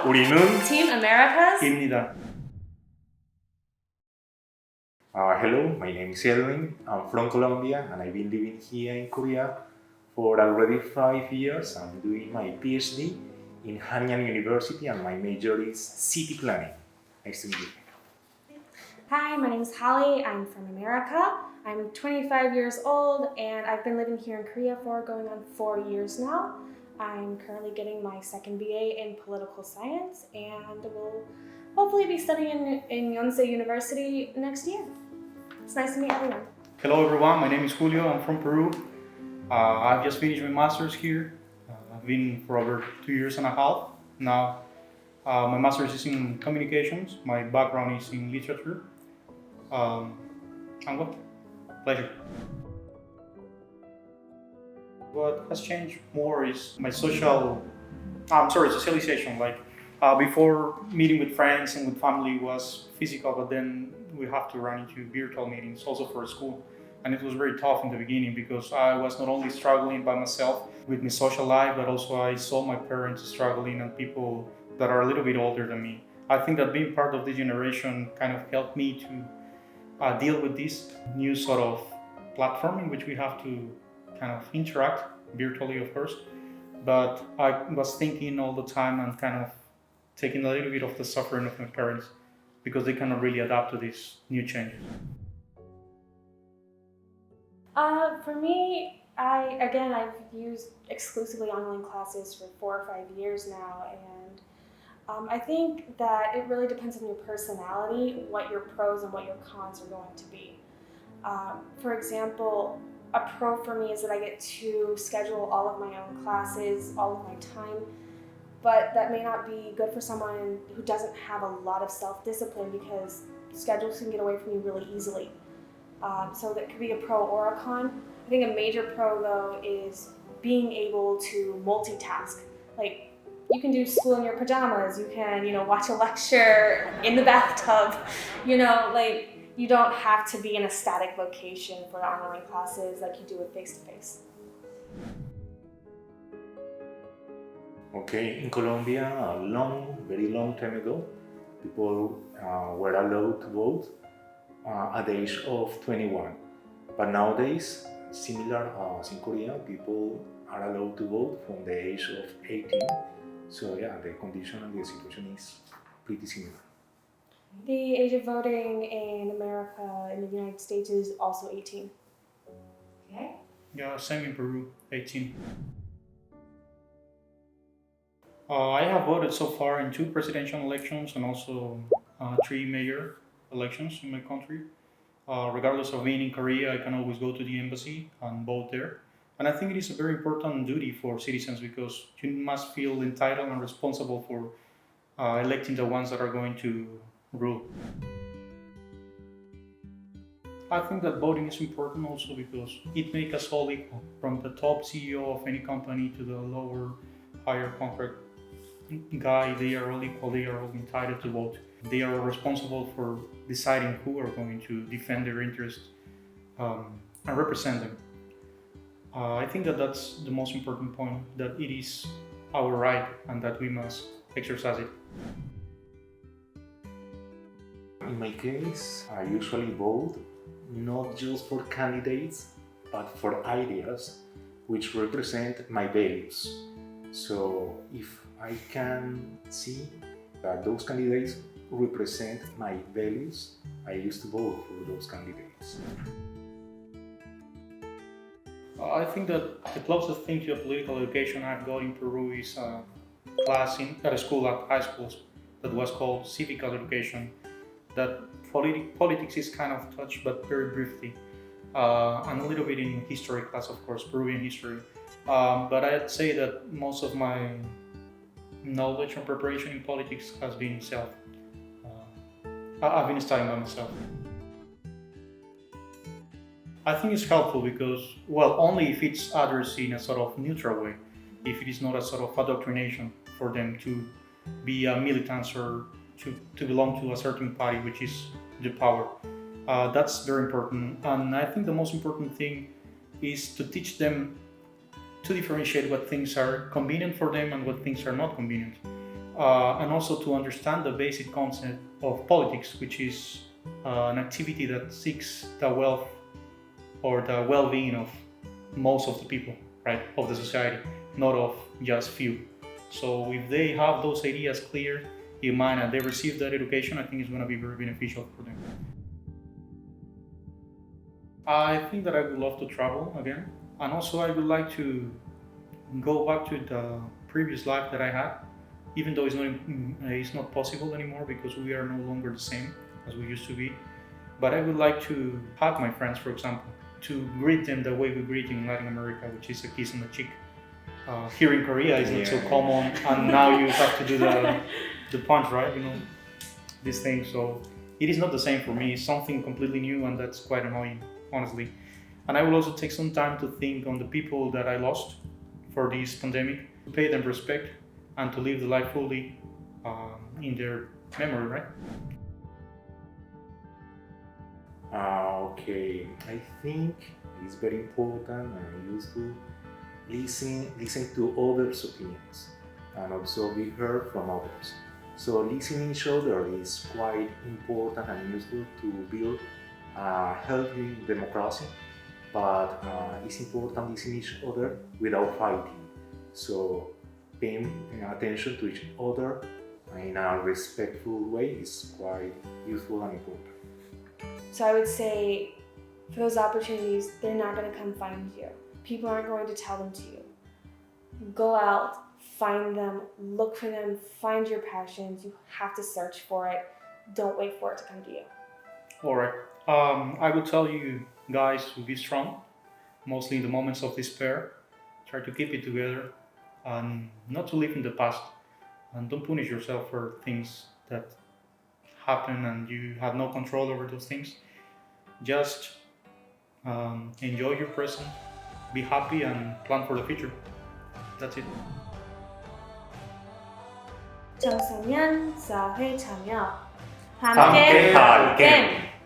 우리는 Team Americas. 입니다. Hello, my name is Edwin. I'm from Colombia and I've been living here in Korea for already 5 years. I'm doing my PhD in Hanyang University and my major is city planning. Nice to meet you. Hi, my name is Holly. I'm from America. I'm 25 years old and I've been living here in Korea for going on 4 years now. I'm currently getting my second BA in political science and will hopefully be studying in Yonsei University next year. It's nice to meet everyone. Hello everyone, my name is Julio, I'm from Peru. I've just finished my master's here. I've been for over 2 years and a half now. My master's is in communications, my background is in literature. And what? Pleasure. What has changed more is my socialization. Before meeting with friends and with family was physical, but then we have to run into virtual meetings also for school. And it was very tough in the beginning because I was not only struggling by myself with my social life, but also I saw my parents struggling and people that are a little bit older than me. I think that being part of this generation kind of helped me to deal with this new sort of platform in which we have to kind of interact virtually, of course. But I was thinking all the time and kind of taking a little bit of the suffering of my parents because they cannot really adapt to these new changes. For me, I've used exclusively online classes for 4 or 5 years now, and I think that it really depends on your personality, what your pros and what your cons are going to be. For example, a pro for me is that I get to schedule all of my own classes, all of my time, but that may not be good for someone who doesn't have a lot of self-discipline because schedules can get away from you really easily. So that could be a pro or a con. I think a major pro though is being able to multitask. Like you can do school in your pajamas, you can, watch a lecture in the bathtub, you don't have to be in a static location for online classes like you do with face-to-face. Okay, in Colombia, very long time ago, people were allowed to vote at the age of 21. But nowadays, similar as in Korea, people are allowed to vote from the age of 18. So yeah, the condition and the situation is pretty similar. The age of voting in America, in the United States, is also 18. Okay. Yeah, same in Peru, 18. I have voted so far in 2 presidential elections and also 3 mayor elections in my country. Regardless of being in Korea, I can always go to the embassy and vote there. And I think it is a very important duty for citizens because you must feel entitled and responsible for electing the ones that are going to rule. I think that voting is important also because it makes us all equal, from the top CEO of any company to the lower, higher contract guy. They are all equal, they are all entitled to vote. They are responsible for deciding who are going to defend their interests and represent them. I think that that's the most important point, that it is our right and that we must exercise it. In my case, I usually vote not just for candidates, but for ideas which represent my values. So if I can see that those candidates represent my values, I used to vote for those candidates. I think that the closest thing to a political education I've got in Peru is a class at a school, at high schools, that was called civic education. That politics is kind of touched, but very briefly, and a little bit in history class, of course, Peruvian history. But I'd say that most of my knowledge and preparation in politics has been self. I've been studying by myself. I think it's helpful because, only if it's addressed in a sort of neutral way, if it is not a sort of indoctrination for them to be militants or to belong to a certain party, which is the power. That's very important. And I think the most important thing is to teach them to differentiate what things are convenient for them and what things are not convenient. and also to understand the basic concept of politics, which is an activity that seeks the wealth or the well-being of most of the people, right, of the society, not of just few. So if they have those ideas clear in mind and they receive that education, I think it's going to be very beneficial for them. I think that I would love to travel again, and also I would like to go back to the previous life that I had, even though it's not possible anymore because we are no longer the same as we used to be. But I would like to hug my friends, for example, to greet them the way we greet in Latin America, which is a kiss on the cheek. Here in Korea, it's not so common, and now you have to do the punch, right? You know, this thing. So it is not the same for me. It's something completely new, and that's quite annoying, honestly. And I will also take some time to think on the people that I lost for this pandemic, to pay them respect, and to live the life fully in their memory, right? Okay, I think it's very important and useful listen to others' opinions and also be heard from others. So listening each other is quite important and useful to build a healthy democracy, but it's important listening each other without fighting. So paying attention to each other in a respectful way is quite useful and important. So I would say for those opportunities, they're not going to come find you. People aren't going to tell them to you. Go out, find them, look for them, find your passions. You have to search for it. Don't wait for it to come to you. All right. I would tell you guys to be strong, mostly in the moments of despair. Try to keep it together and not to live in the past. And don't punish yourself for things that happen and you have no control over those things. Just enjoy your present, be happy, and plan for the future. That's it. 청소년 사회 참여 함께할겜. 함께할겜.